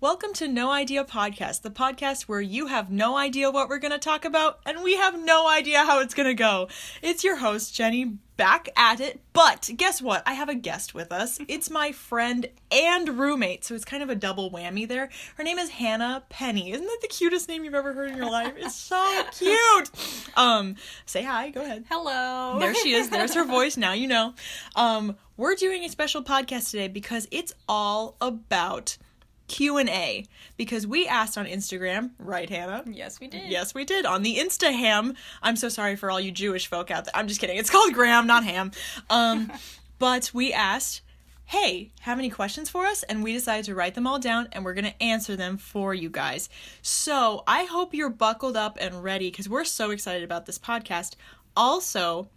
Welcome to No Idea Podcast, the podcast where you have no idea what we're going to talk about, and we have no idea how it's going to go. It's your host, Jenny, back at it, but guess what? I have a guest with us. It's my friend and roommate, so it's kind of a double whammy there. Her name is Hannah Penny. Isn't that the cutest name you've ever heard in your life? It's so cute! Say hi, go ahead. Hello. There she is. There's her voice. Now you know. We're doing a special podcast today because it's all about Q&A, because we asked on Instagram, right, Hannah? Yes, we did. Yes, we did. On the Instaham. I'm so sorry for all you Jewish folk out there. I'm just kidding. It's called Graham, not Ham. But we asked, hey, have any questions for us? And we decided to write them all down, and we're going to answer them for you guys. So I hope you're buckled up and ready, because we're so excited about this podcast. Also,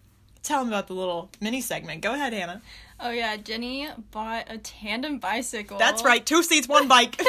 tell them about the little mini segment. Go ahead, Hannah. Oh yeah, Jenny bought a tandem bicycle. That's right, 2 seats, 1 bike.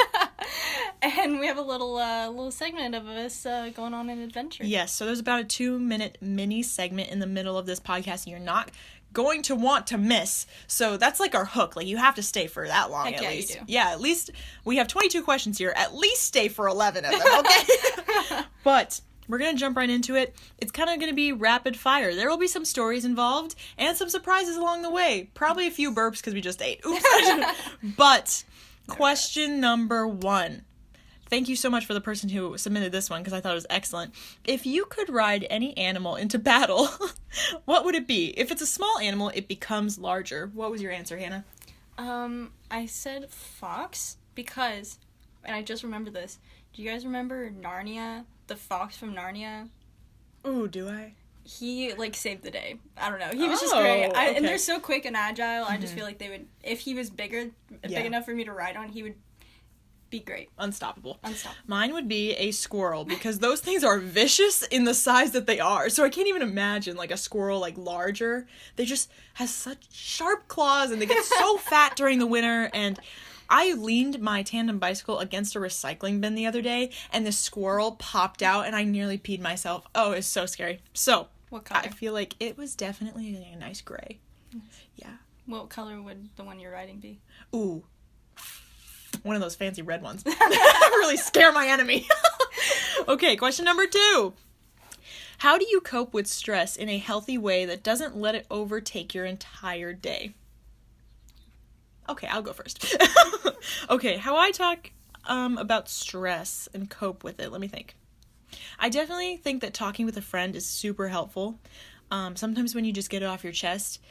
And we have a little segment of us going on an adventure. Yes, so there's about a 2-minute mini segment in the middle of this podcast you're not going to want to miss. So that's like our hook. Like, you have to stay for that long. Heck at yeah, least. You do. Yeah, at least we have 22 questions here. At least stay for 11 of them, okay? But we're going to jump right into it. It's kind of going to be rapid fire. There will be some stories involved and some surprises along the way. Probably a few burps because we just ate. Oops. But question number 1. Thank you so much for the person who submitted this one because I thought it was excellent. If you could ride any animal into battle, what would it be? If it's a small animal, it becomes larger. What was your answer, Hannah? I said fox because, and I just remember this. Do you guys remember Narnia? The fox from Narnia? Ooh, do I? He, saved the day. I don't know. He was just great. Okay. And they're so quick and agile. I just feel like they would, if he was big enough for me to ride on, he would be great. Unstoppable. Unstoppable. Mine would be a squirrel, because those things are vicious in the size that they are. So I can't even imagine, a squirrel, larger. They just have such sharp claws, and they get so fat during the winter, and I leaned my tandem bicycle against a recycling bin the other day, and the squirrel popped out, and I nearly peed myself. Oh, it's so scary. So, what color? I feel like it was definitely a nice gray. Yeah. What color would the one you're riding be? Ooh. One of those fancy red ones. Really scare my enemy. Okay, question number 2. How do you cope with stress in a healthy way that doesn't let it overtake your entire day? Okay, I'll go first. Okay, how I talk about stress and cope with it. Let me think. I definitely think that talking with a friend is super helpful. Sometimes when you just get it off your chest,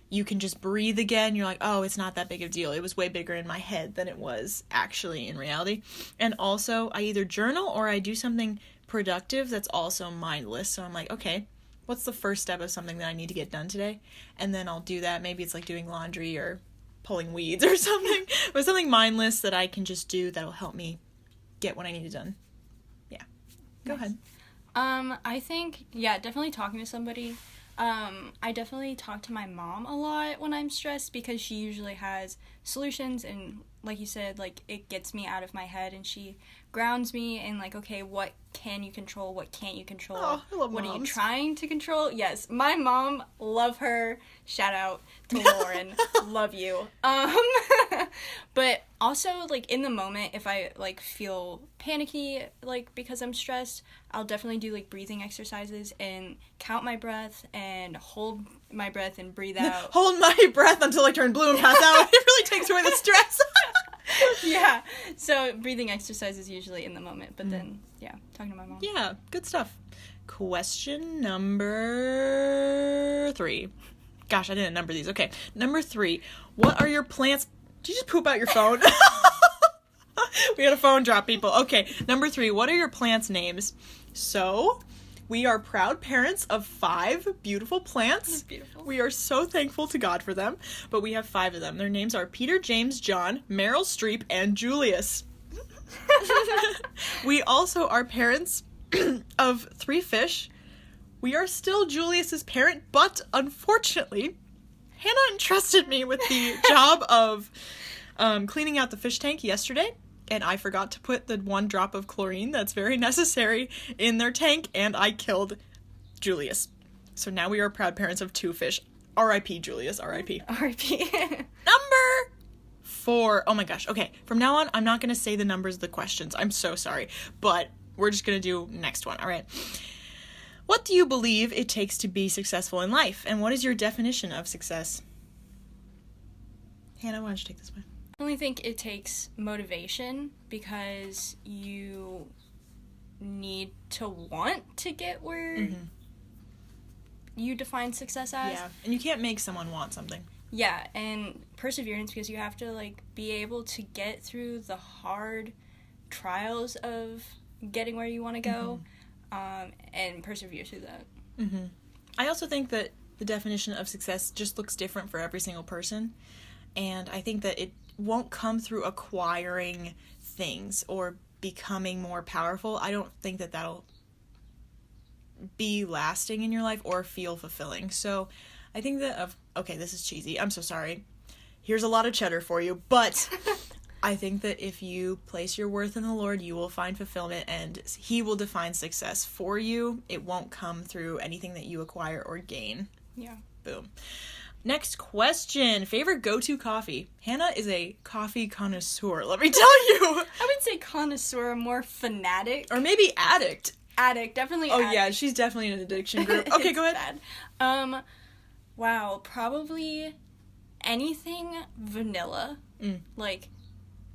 you can just breathe again. You're like, oh, it's not that big of a deal. It was way bigger in my head than it was actually in reality. And also, I either journal or I do something productive that's also mindless. So I'm like, okay, what's the first step of something that I need to get done today? And then I'll do that. Maybe it's like doing laundry or pulling weeds or something, but something mindless that I can just do that'll help me get what I need done. Yeah. Go ahead. I think, definitely talking to somebody. I definitely talk to my mom a lot when I'm stressed because she usually has solutions, and like you said, it gets me out of my head, and she grounds me and okay, what can you control, what can't you control? Oh, I love what moms. are you trying to control? Yes, my mom, love her. Shout out to Lauren. Love you. But also in the moment, if I feel panicky because I'm stressed, I'll definitely do breathing exercises and count my breath and hold my breath and breathe out. Hold my breath until I turn blue and pass out. It really takes away the stress. Yeah, so breathing exercises usually in the moment, but then talking to my mom. Yeah, good stuff. Question number 3. Gosh, I didn't number these. Okay, number 3. What are your plants? Did you just poop out your phone? We had a phone drop, people. Okay, number 3. What are your plants' names? So, we are proud parents of 5 beautiful plants. That's beautiful. We are so thankful to God for them, but we have 5 of them. Their names are Peter, James, John, Meryl Streep, and Julius. We also are parents of 3 fish. We are still Julius's parent, but unfortunately, Hannah entrusted me with the job of cleaning out the fish tank yesterday, and I forgot to put the 1 drop of chlorine that's very necessary in their tank, and I killed Julius. So now we are proud parents of 2 fish. R.I.P. Julius, R.I.P. R.I.P. Number 4. Oh my gosh. Okay, from now on, I'm not going to say the numbers of the questions. I'm so sorry. But we're just going to do next one, all right? What do you believe it takes to be successful in life? And what is your definition of success? Hannah, why don't you take this one? I only think it takes motivation because you need to want to get where you define success as. Yeah, and you can't make someone want something. Yeah, and perseverance because you have to, like, be able to get through the hard trials of getting where you want to go, and persevere through that. I also think that the definition of success just looks different for every single person, and I think that it won't come through acquiring things or becoming more powerful. I don't think that that'll be lasting in your life or feel fulfilling. So I think that okay, this is cheesy. I'm so sorry. Here's a lot of cheddar for you, but I think that if you place your worth in the Lord, you will find fulfillment and He will define success for you. It won't come through anything that you acquire or gain. Yeah. Boom. Next question. Favorite go-to coffee? Hannah is a coffee connoisseur, let me tell you. I would say connoisseur, more fanatic. Or maybe addict. Addict, definitely Oh, addict. yeah, she's definitely in an addiction group. Okay, go ahead. Bad. Wow, probably anything vanilla. Like,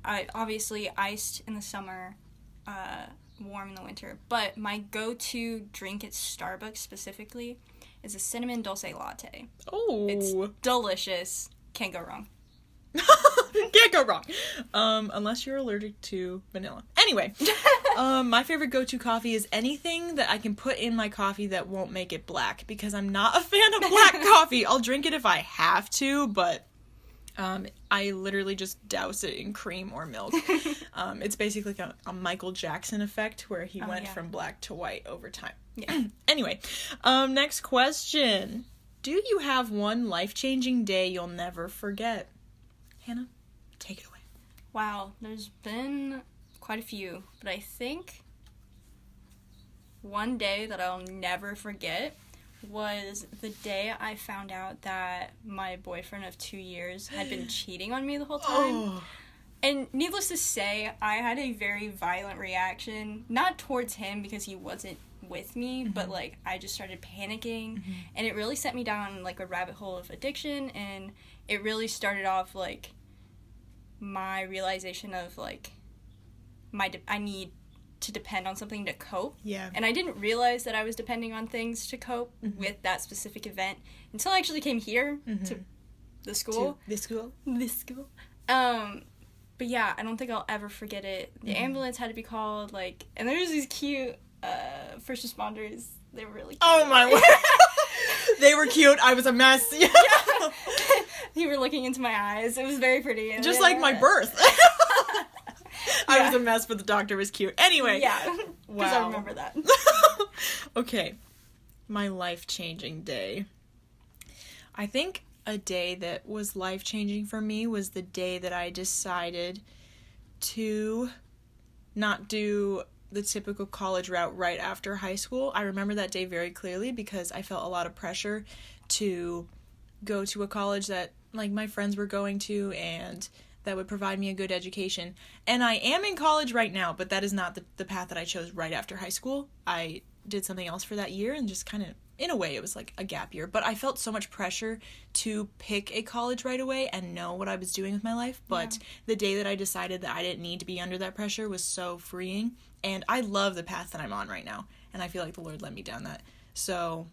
obviously iced in the summer, warm in the winter. But my go-to drink at Starbucks specifically is a cinnamon dulce latte. Oh. It's delicious. Can't go wrong. Can't go wrong. Unless you're allergic to vanilla. Anyway, my favorite go-to coffee is anything that I can put in my coffee that won't make it black, because I'm not a fan of black coffee. I'll drink it if I have to, but I literally just douse it in cream or milk. It's basically like a Michael Jackson effect where he went from black to white over time. Yeah. Anyway, next question. Do you have one life-changing day you'll never forget? Hannah, take it away. Wow, there's been quite a few, but I think one day that I'll never forget was the day I found out that my boyfriend of 2 years had been cheating on me the whole time. Oh. And needless to say, I had a very violent reaction, not towards him because he wasn't with me, but, like, I just started panicking, and it really sent me down, like, a rabbit hole of addiction, and it really started off, like, my realization of, like, I need to depend on something to cope. Yeah. And I didn't realize that I was depending on things to cope with that specific event until I actually came here to the school. This school? This school. But yeah, I don't think I'll ever forget it. The ambulance had to be called, like, and there was these cute first responders. They were really cute. Oh my word. They were cute. I was a mess. Yeah. You were looking into my eyes. It was very pretty. Just like my birth. I was a mess, but the doctor was cute. Anyway. Yeah. Because I Wow. remember that. Okay. My life-changing day. I think a day that was life-changing for me was the day that I decided to not do the typical college route right after high school. I remember that day very clearly because I felt a lot of pressure to go to a college that, like, my friends were going to and that would provide me a good education. And I am in college right now, but that is not the path that I chose right after high school. I did something else for that year and just kind of, in a way, it was like a gap year. But I felt so much pressure to pick a college right away and know what I was doing with my life. But the day that I decided that I didn't need to be under that pressure was so freeing. And I love the path that I'm on right now. And I feel like the Lord led me down that. So,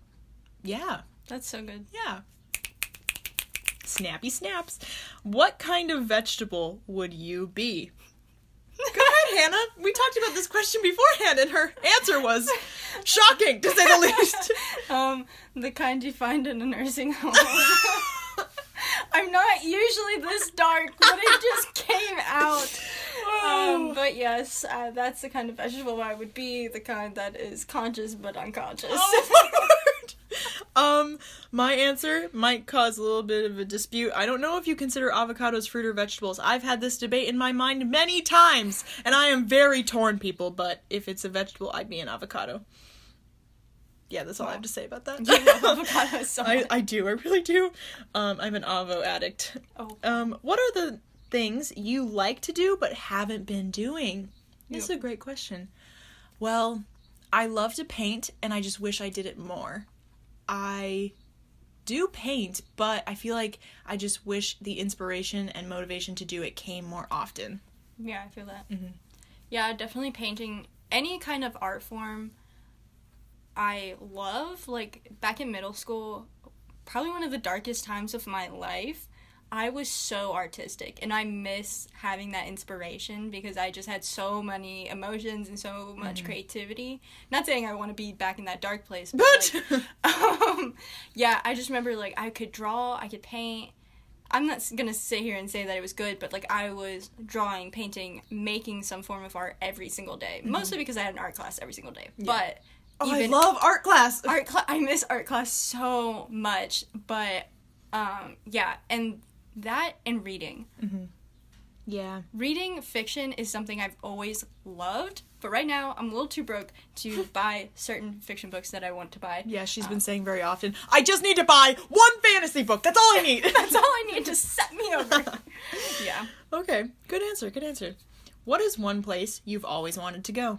yeah. That's so good. Yeah. Snappy snaps. What kind of vegetable would you be? Go ahead, Hannah. We talked about this question beforehand, and her answer was shocking, to say the least. The kind you find in a nursing home. I'm not usually this dark, but it just came out. But yes, that's the kind of vegetable I would be, the kind that is conscious but unconscious. Oh my word. My answer might cause a little bit of a dispute. I don't know if you consider avocados fruit or vegetables. I've had this debate in my mind many times, and I am very torn, people, but if it's a vegetable, I'd be an avocado. Yeah, that's all I have to say about that. You love avocados so much. I do, I really do. I'm an avo addict. Oh. What are the things you like to do but haven't been doing? This is a great question. Well, I love to paint, and I just wish I did it more. I do paint, but I feel like I just wish the inspiration and motivation to do it came more often. Yeah, I feel that. Mm-hmm. Yeah, definitely painting. Any kind of art form I love. Like, back in middle school, probably one of the darkest times of my life, I was so artistic, and I miss having that inspiration because I just had so many emotions and so much creativity. Not saying I want to be back in that dark place, but like, yeah, I just remember, like, I could draw, I could paint. I'm not going to sit here and say that it was good, but, like, I was drawing, painting, making some form of art every single day. Mostly because I had an art class every single day. Yeah. But I love art class. I miss art class so much. But, yeah, and that and reading. Mm-hmm. Yeah. Reading fiction is something I've always loved, but right now I'm a little too broke to buy certain fiction books that I want to buy. Yeah, she's been saying very often, I just need to buy one fantasy book. That's all I need. That's all I need to set me over. Yeah. Okay. Good answer. What is one place you've always wanted to go?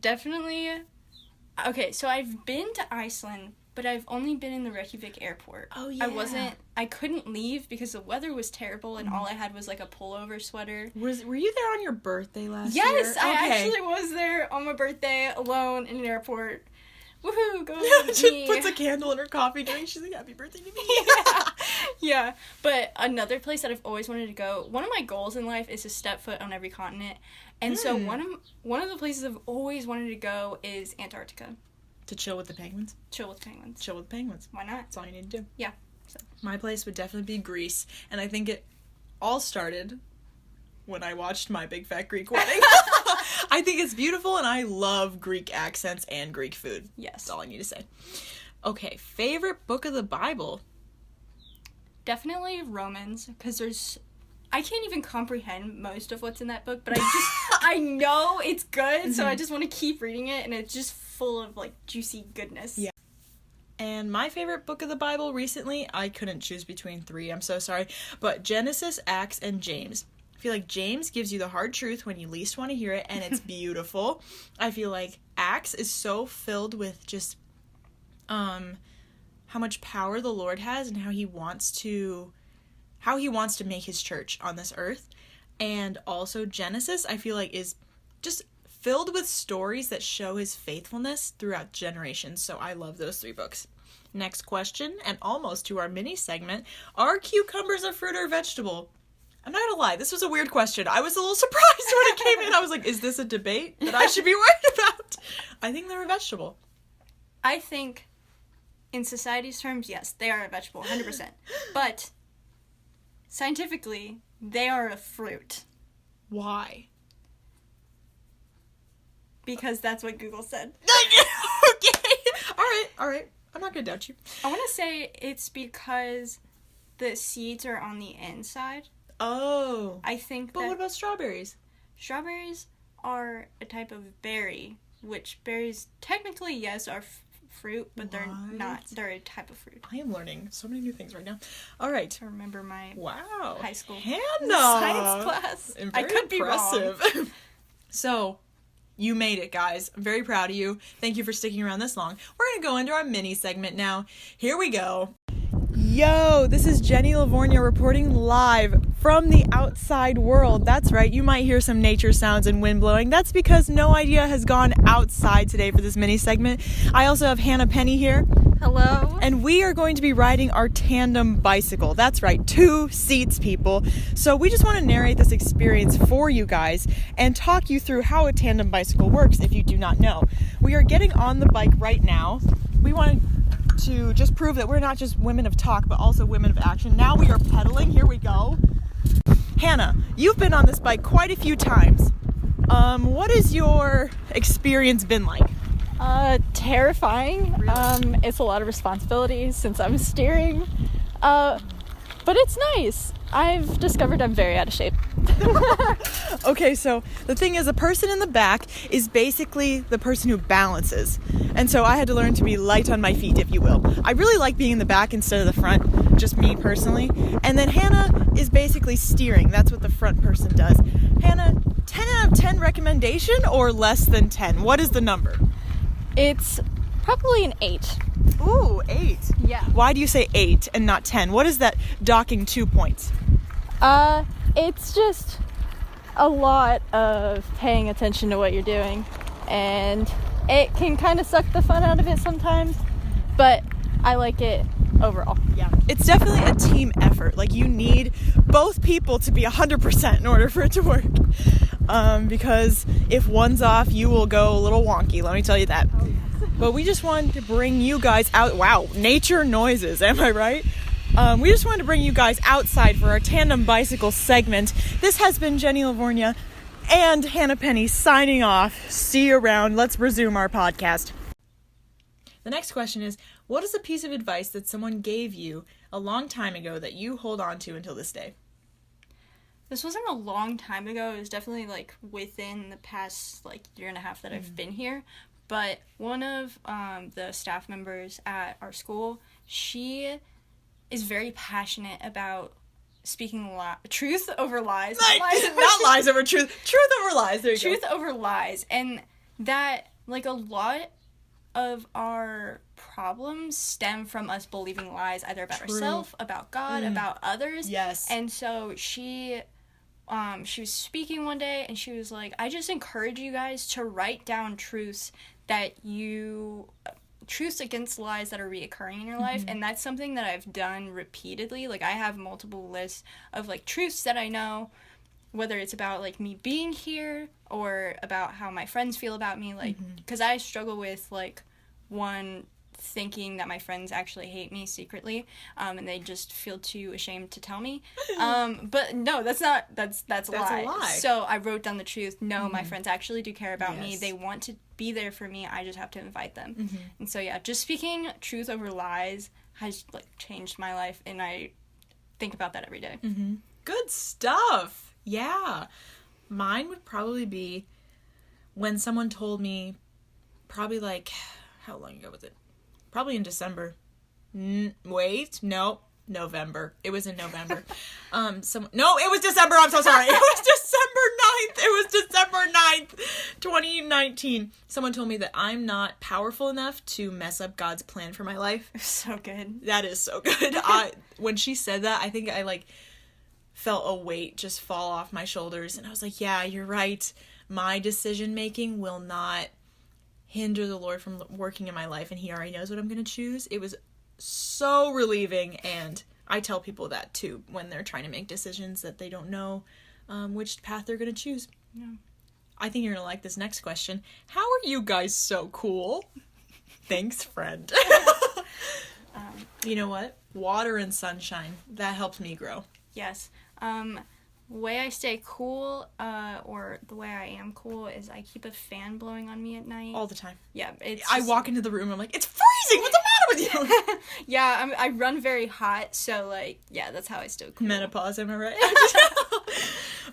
Definitely. Okay, so I've been to Iceland, but I've only been in the Reykjavik airport. Oh, yeah. I couldn't leave because the weather was terrible and all I had was, like, a pullover sweater. Were you there on your birthday last year? Yes, I actually was there on my birthday alone in an airport. Woohoo, go She puts a candle in her coffee drink. She's like, happy birthday to me. Yeah, but another place that I've always wanted to go, one of my goals in life is to step foot on every continent. And so one of the places I've always wanted to go is Antarctica. To chill with the penguins? Chill with penguins. Chill with penguins. Why not? That's all you need to do. Yeah. So. My place would definitely be Greece. And I think it all started when I watched My Big Fat Greek Wedding. I think it's beautiful, and I love Greek accents and Greek food. Yes. That's all I need to say. Okay, favorite book of the Bible? Definitely Romans, because I can't even comprehend most of what's in that book, but I know it's good, so I just want to keep reading it, and it's just full of, like, juicy goodness. Yeah. And my favorite book of the Bible recently, I couldn't choose between 3, I'm so sorry, but Genesis, Acts, and James. I feel like James gives you the hard truth when you least want to hear it, and it's beautiful. I feel like Acts is so filled with just how much power the Lord has and how he wants to make his church on this earth. And also Genesis, I feel like, is just filled with stories that show his faithfulness throughout generations. So I love those 3 books. Next question, and almost to our mini segment, are cucumbers a fruit or vegetable? I'm not gonna lie, this was a weird question. I was a little surprised when it came in. I was like, is this a debate that I should be worried about? I think they're a vegetable. I think, in society's terms, yes, they are a vegetable, 100%. But, scientifically, they are a fruit. Why? Because that's what Google said. Okay. All right. I'm not gonna doubt you. I want to say it's because the seeds are on the inside. Oh. I think But what about strawberries? Strawberries are a type of berry, which berries technically, yes, are fruit, but they're not. They're a type of fruit. I am learning so many new things right now. All right. I remember my high school Hannah! Science class. I could impressive. be wrong. So, you made it, guys. I'm very proud of you. Thank you for sticking around this long. We're going to go into our mini segment now. Here we go. Yo, this is Jenny Livornia reporting live from the outside world. That's right, you might hear some nature sounds and wind blowing. That's because No Idea has gone outside today for this mini segment. I also have Hannah Penny here. Hello. And we are going to be riding our tandem bicycle. That's right, 2 seats, people. So we just want to narrate this experience for you guys and talk you through how a tandem bicycle works if you do not know. We are getting on the bike right now. We want to just prove that we're not just women of talk, but also women of action. Now we are pedaling. Here we go. Hannah, you've been on this bike quite a few times. What has your experience been like? Terrifying. Really? It's a lot of responsibility since I'm steering. But it's nice. I've discovered I'm very out of shape. Okay, so the thing is, a person in the back is basically the person who balances. And so I had to learn to be light on my feet, if you will. I really like being in the back instead of the front, just me personally. And then Hannah is basically steering. That's what the front person does. Hannah, 10 out of 10 recommendation or less than 10? What is the number? It's probably an 8. Ooh, 8. Yeah. Why do you say 8 and not 10? What is that docking 2 points? It's just a lot of paying attention to what you're doing, and it can kind of suck the fun out of it sometimes, but I like it overall. Yeah. It's definitely a team effort. Like, you need both people to be 100% in order for it to work. Because if one's off, you will go a little wonky, let me tell you that. Oh, yes. But we just wanted to bring you guys out. Wow, nature noises, am I right? We just wanted to bring you guys outside for our tandem bicycle segment. This has been Jenny Livornia and Hannah Penny signing off. See you around. Let's resume our podcast. The next question is, what is a piece of advice that someone gave you a long time ago that you hold on to until this day? This wasn't a long time ago. It was definitely, like, within the past, like, year and a half that I've been here. But one of the staff members at our school, she is very passionate about speaking truth over lies. Not lies over truth. Truth over lies. There you go. Truth over lies. And that, like, a lot of our problems stem from us believing lies, either about ourselves, about God, about others. Yes. And so she was speaking one day, and she was like, I just encourage you guys to write down truths against lies that are reoccurring in your life. And that's something that I've done repeatedly. Like, I have multiple lists of, like, truths that I know, whether it's about, like, me being here or about how my friends feel about me, like, because I struggle with, like, one, thinking that my friends actually hate me secretly, and they just feel too ashamed to tell me. But no, that's a lie. So I wrote down the truth. No, my friends actually do care about me. They want to be there for me. I just have to invite them. And so, yeah, just speaking truth over lies has, like, changed my life, and I think about that every day. Good stuff. Yeah. Mine would probably be when someone told me, probably, like, how long ago was it? Probably in December. November. It was in November. No, it was December. I'm so sorry. It was December 9th, 2019. Someone told me that I'm not powerful enough to mess up God's plan for my life. So good. That is so good. When she said that, I think I, like, felt a weight just fall off my shoulders. And I was like, yeah, you're right. My decision making will not hinder the Lord from working in my life, and he already knows what I'm going to choose. It was so relieving, and I tell people that too when they're trying to make decisions that they don't know which path they're going to choose. Yeah. I think you're going to like this next question. How are you guys so cool? Thanks, friend. You know what? Water and sunshine. That helps me grow. Yes. Way I stay cool, or the way I am cool, is I keep a fan blowing on me at night. All the time. Yeah, I walk into the room and I'm like, it's freezing! What's the matter with you? Yeah, I run very hot, so, like, yeah, that's how I stay cool. Menopause, am I right?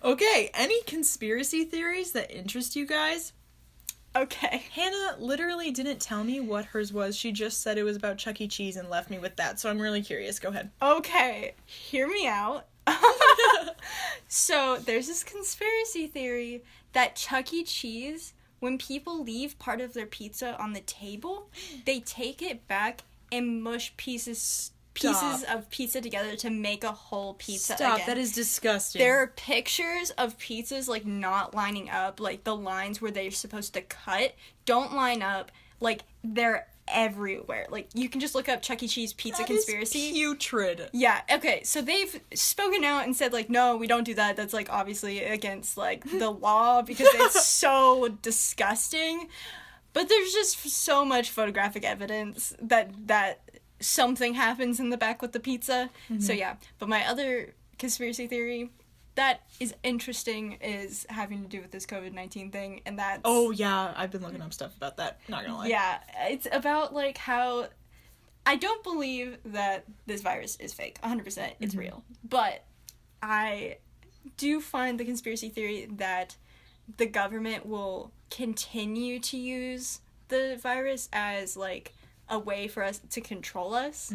Okay, any conspiracy theories that interest you guys? Okay. Hannah literally didn't tell me what hers was. She just said it was about Chuck E. Cheese and left me with that, so I'm really curious. Go ahead. Okay, hear me out. So, there's this conspiracy theory that Chuck E. Cheese, when people leave part of their pizza on the table, they take it back and mush pieces of pizza together to make a whole pizza again. That is disgusting. There are pictures of pizzas, like, not lining up. Like, the lines where they're supposed to cut don't line up. Like, they're everywhere. Like, you can just look up Chuck E. Cheese pizza conspiracy. Is putrid. Yeah, okay, so they've spoken out and said, like, no, we don't do that. That's, like, obviously against, like, the law because it's so disgusting. But there's just so much photographic evidence that something happens in the back with the pizza. So, yeah. But my other conspiracy theory that is interesting is having to do with this COVID-19 thing, and that's... Oh, yeah, I've been looking up stuff about that, not gonna lie. Yeah, it's about, like, how... I don't believe that this virus is fake, 100%, it's real. But I do find the conspiracy theory that the government will continue to use the virus as, like, a way for us to control us.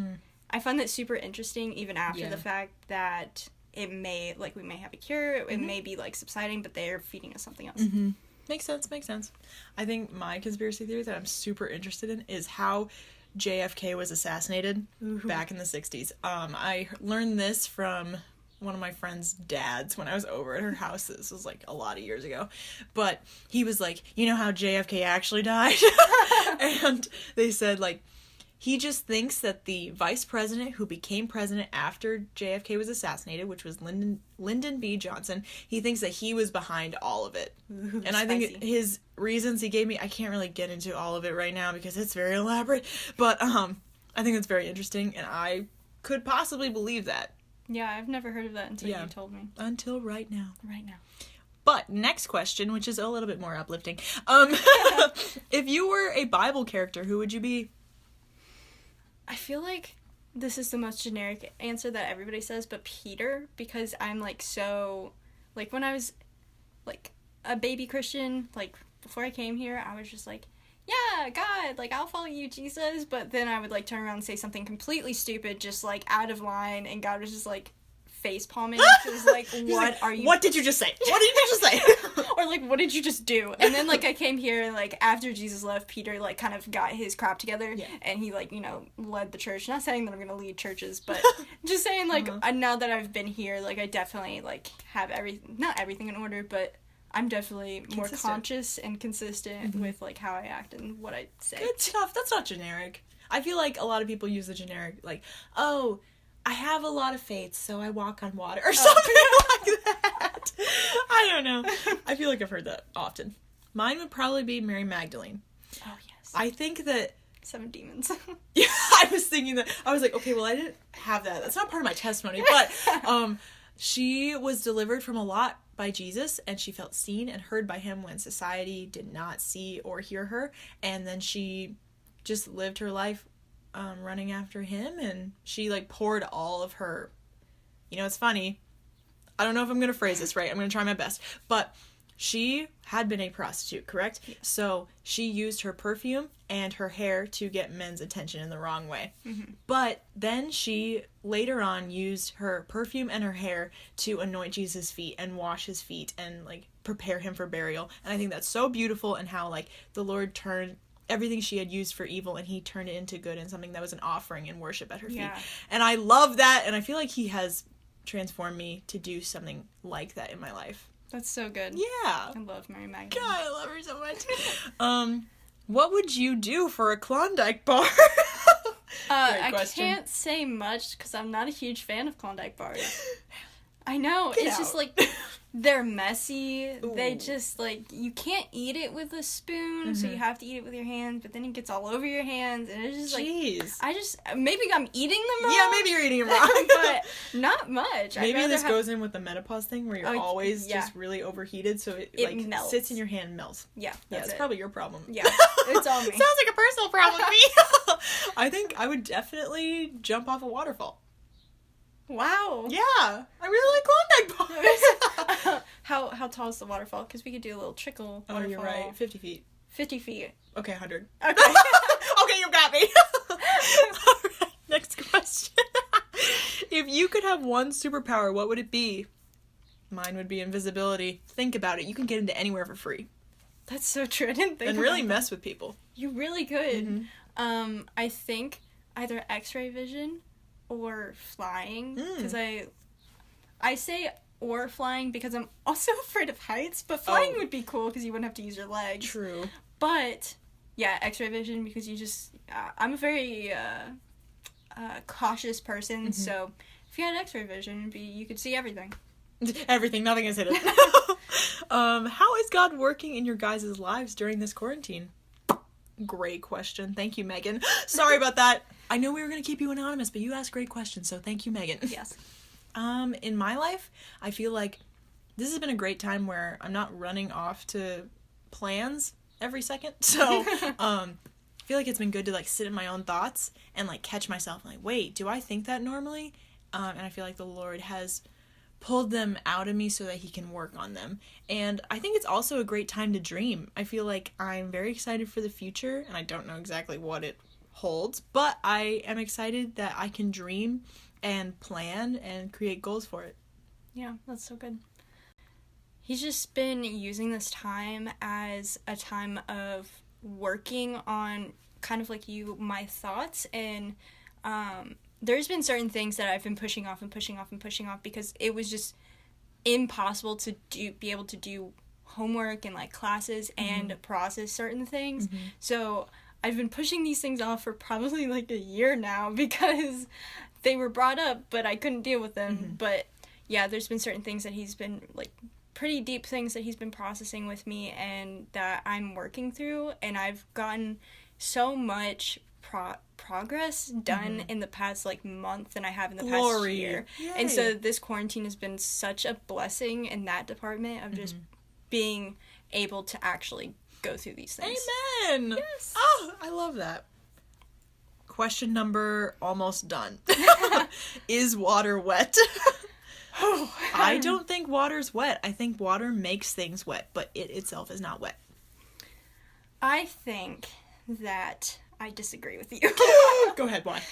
I find that super interesting, even after the fact that it may, like, we may have a cure, it may be, like, subsiding, but they're feeding us something else. Makes sense. I think my conspiracy theory that I'm super interested in is how JFK was assassinated back in the 60s. I learned this from one of my friend's dads when I was over at her house. This was, like, a lot of years ago. But he was like, you know how JFK actually died? And they said, like, he just thinks that the vice president who became president after JFK was assassinated, which was Lyndon B. Johnson, he thinks that he was behind all of it. Ooh, and I think his reasons he gave me, I can't really get into all of it right now because it's very elaborate, but I think it's very interesting, and I could possibly believe that. Yeah, I've never heard of that until you told me. Until right now. Right now. But next question, which is a little bit more uplifting. If you were a Bible character, who would you be? I feel like this is the most generic answer that everybody says, but Peter, because I'm, like, so, like, when I was, like, a baby Christian, like, before I came here, I was just like, yeah, God, like, I'll follow you, Jesus, but then I would, like, turn around and say something completely stupid, just, like, out of line, and God was just, like, face palming, because, like, what are you... What did you just say? What did you just say? Or, like, what did you just do? And then, like, I came here, and, like, after Jesus left, Peter, like, kind of got his crap together, and he, like, you know, led the church. Not saying that I'm gonna lead churches, but just saying, like, now that I've been here, like, I definitely, like, have not everything in order, but I'm definitely more conscious and consistent with, like, how I act and what I say. Good stuff. That's not generic. I feel like a lot of people use the generic, like, oh, I have a lot of faith, so I walk on water, or something like that. I don't know. I feel like I've heard that often. Mine would probably be Mary Magdalene. Oh, yes. I think that... 7 demons. Yeah, I was thinking that. I was like, okay, well, I didn't have that. That's not part of my testimony, but she was delivered from a lot by Jesus, and she felt seen and heard by him when society did not see or hear her, and then she just lived her life running after him, and she, like, poured all of her, you know, it's funny, I don't know if I'm gonna phrase this right, I'm gonna try my best, but she had been a prostitute, correct? Yeah. So she used her perfume and her hair to get men's attention in the wrong way. But then she later on used her perfume and her hair to anoint Jesus' feet and wash his feet and, like, prepare him for burial. And I think that's so beautiful, and how, like, the Lord turned everything she had used for evil, and he turned it into good and something that was an offering and worship at her feet. And I love that, and I feel like he has transformed me to do something like that in my life. That's so good. Yeah. I love Mary Magdalene. God, I love her so much. What would you do for a Klondike bar? I can't say much because I'm not a huge fan of Klondike bars. I know. It's just, like, they're messy. Ooh. They just, like, you can't eat it with a spoon, so you have to eat it with your hands, but then it gets all over your hands, and it's just, like, maybe I'm eating them wrong. Yeah, maybe you're eating them wrong. But not much. Maybe this goes in with the menopause thing, where you're always just really overheated, so it like, melts. Sits in your hand and melts. Yeah, it's probably your problem. Yeah, it's all me. Sounds like a personal problem to me. I think I would definitely jump off a waterfall. Wow. Yeah. I really like Klondike bars. How tall is the waterfall? Because we could do a little trickle waterfall. Oh, you're right. 50 feet. 50 feet. Okay, 100. Okay. Okay, you got me. Alright, next question. If you could have one superpower, what would it be? Mine would be invisibility. Think about it. You can get into anywhere for free. That's so true. I didn't think and really mess with people. You really could. I think either X-ray vision or flying, because I say or flying because I'm also afraid of heights, but flying would be cool because you wouldn't have to use your legs. True. But yeah, X-ray vision, because you just I'm a very cautious person, so if you had X-ray vision, you could see everything. Nothing is hidden. How is God working in your guys' lives during this quarantine? Great question. Thank you, Megan. Sorry about that. I know we were going to keep you anonymous, but you asked great questions, so thank you, Megan. Yes. In my life, I feel like this has been a great time where I'm not running off to plans every second. So, I feel like it's been good to, like, sit in my own thoughts and, like, catch myself and, like, wait, do I think that normally? And I feel like the Lord has pulled them out of me so that he can work on them. And I think it's also a great time to dream. I feel like I'm very excited for the future, and I don't know exactly what it holds, but I am excited that I can dream and plan and create goals for it. Yeah, that's so good. He's just been using this time as a time of working on kind of like my thoughts, and there's been certain things that I've been pushing off because it was just impossible to be able to do homework and like classes and process certain things. So I've been pushing these things off for probably like a year now because they were brought up, but I couldn't deal with them. But yeah, there's been certain things that he's been like pretty deep things that he's been processing with me and that I'm working through, and I've gotten so much progress done in the past like month than I have in the past year. Yay. And so this quarantine has been such a blessing in that department of just being able to actually go through these things. Amen. Yes. Oh, I love that. Question number almost done. Is water wet? I don't think water's wet. I think water makes things wet, but it itself is not wet. I think that I disagree with you. Go ahead, why?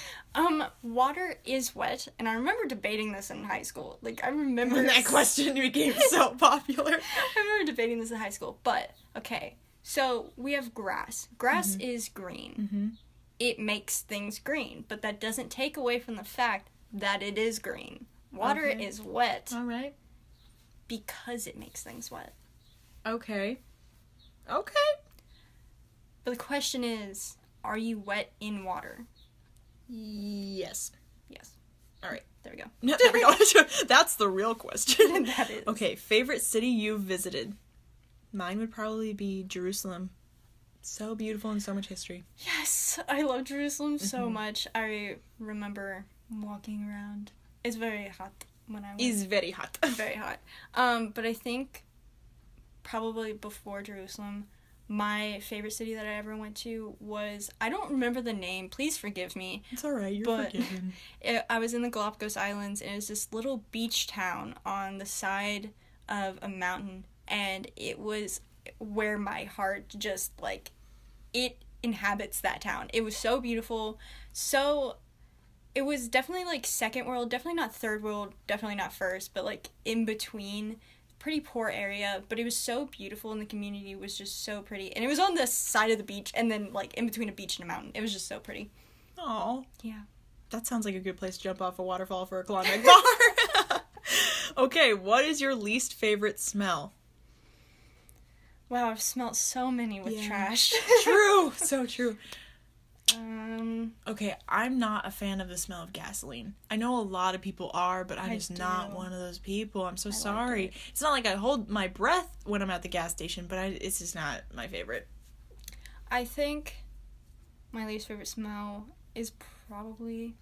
Water is wet, and I remember debating this in high school. Like, I remember That question became so popular. I remember debating this in high school, but, okay, so we have grass. Grass is green. It makes things green, but that doesn't take away from the fact that it is green. Water is wet. All right. Because it makes things wet. Okay. But the question is, are you wet in water? Yes. Yes. All right. There we go. No, there we go. That's the real question. That is. Okay, favorite city you've visited? Mine would probably be Jerusalem. So beautiful and so much history. Yes, I love Jerusalem so much. I remember walking around. It's very hot when I went. It's very hot. Very hot. But I think probably before Jerusalem, my favorite city that I ever went to was, I don't remember the name, please forgive me. It's alright, you're forgiven. I was in the Galapagos Islands, and it was this little beach town on the side of a mountain, and it was where my heart just, like, it inhabits that town. It was so beautiful, it was definitely, like, second world, definitely not third world, definitely not first, but, like, in between. Pretty poor area, but it was so beautiful, and the community was just so pretty. And it was on the side of the beach, and then, like, in between a beach and a mountain. It was just so pretty. Aw. Yeah. That sounds like a good place to jump off a waterfall for a Klondike bar. Okay, what is your least favorite smell? Wow, I've smelled so many with trash. True. So true. Okay, I'm not a fan of the smell of gasoline. I know a lot of people are, but I'm just not one of those people. I'm so sorry. Like It's not like I hold my breath when I'm at the gas station, but it's just not my favorite. I think my least favorite smell is probably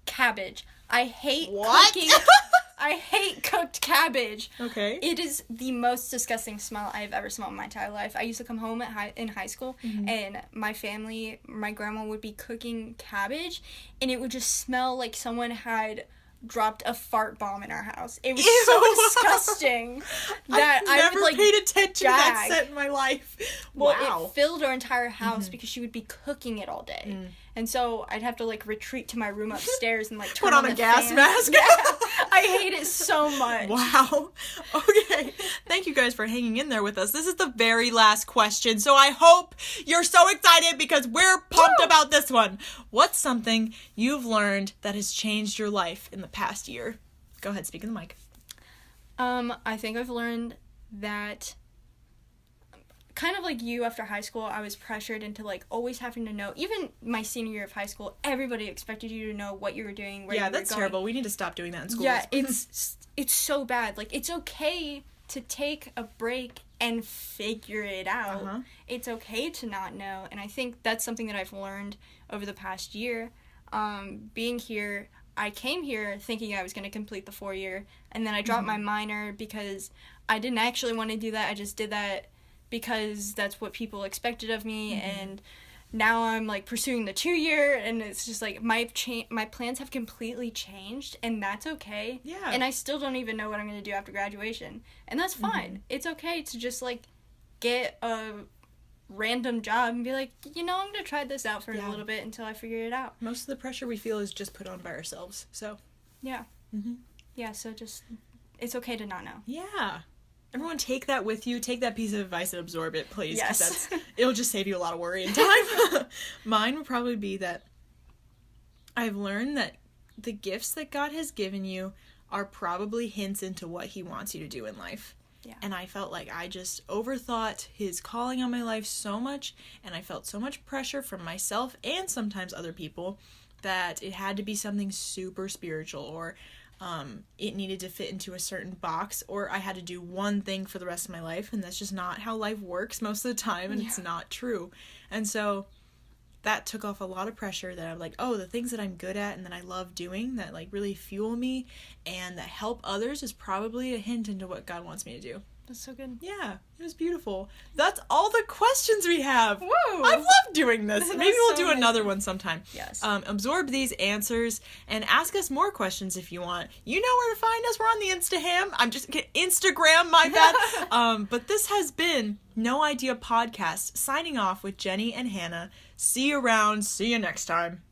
cabbage. I hate cooking. I hate cooked cabbage. Okay. It is the most disgusting smell I've ever smelled in my entire life. I used to come home in high school, and my grandma would be cooking cabbage, and it would just smell like someone had dropped a fart bomb in our house. It was so disgusting that I've never paid attention to that gag. set in my life. Well, Wow. it filled our entire house because she would be cooking it all day. And so I'd have to, like, retreat to my room upstairs and, like, turn Put on a the gas fan. mask. Yeah, I hate it so much. Wow. Okay. Thank you guys for hanging in there with us. This is the very last question, so I hope you're so excited because we're pumped about this one. What's something you've learned that has changed your life in the past year? Go ahead, speak in the mic. I think I've learned that, kind of like you after high school, I was pressured into, like, always having to know. Even my senior year of high school, everybody expected you to know what you were doing, where you were going. Yeah, that's terrible. We need to stop doing that in schools. Yeah, it's so bad. Like, it's okay to take a break and figure it out. It's okay to not know, and I think that's something that I've learned over the past year. Being here, I came here thinking I was going to complete the 4-year, and then I dropped my minor because I didn't actually want to do that. I just did that because that's what people expected of me, and now I'm like pursuing the 2-year, and it's just like my plans have completely changed, and that's okay. Yeah. And I still don't even know what I'm going to do after graduation, and that's fine. It's okay to just like get a random job and be like, I'm going to try this out for a little bit until I figure it out. Most of the pressure we feel is just put on by ourselves. So yeah. Yeah, so just it's okay to not know. Yeah. Everyone take that with you. Take that piece of advice and absorb it, please. Yes. It'll just save you a lot of worry and time. Mine would probably be that I've learned that the gifts that God has given you are probably hints into what he wants you to do in life. Yeah. And I felt like I just overthought his calling on my life so much, and I felt so much pressure from myself and sometimes other people that it had to be something super spiritual, or it needed to fit into a certain box, or I had to do one thing for the rest of my life, and that's just not how life works most of the time, and it's not true. And so that took off a lot of pressure that I'm like, oh, the things that I'm good at and that I love doing that like really fuel me and that help others is probably a hint into what God wants me to do. That's so good. Yeah, it was beautiful. That's all the questions we have. Woo! I've loved doing this. That's Maybe we'll so do another amazing. one sometime. Yes. Absorb these answers and ask us more questions if you want. You know where to find us. We're on the Instaham. I'm just kidding. Instagram, my bad. But this has been No Idea Podcast, signing off with Jenny and Hannah. See you around. See you next time.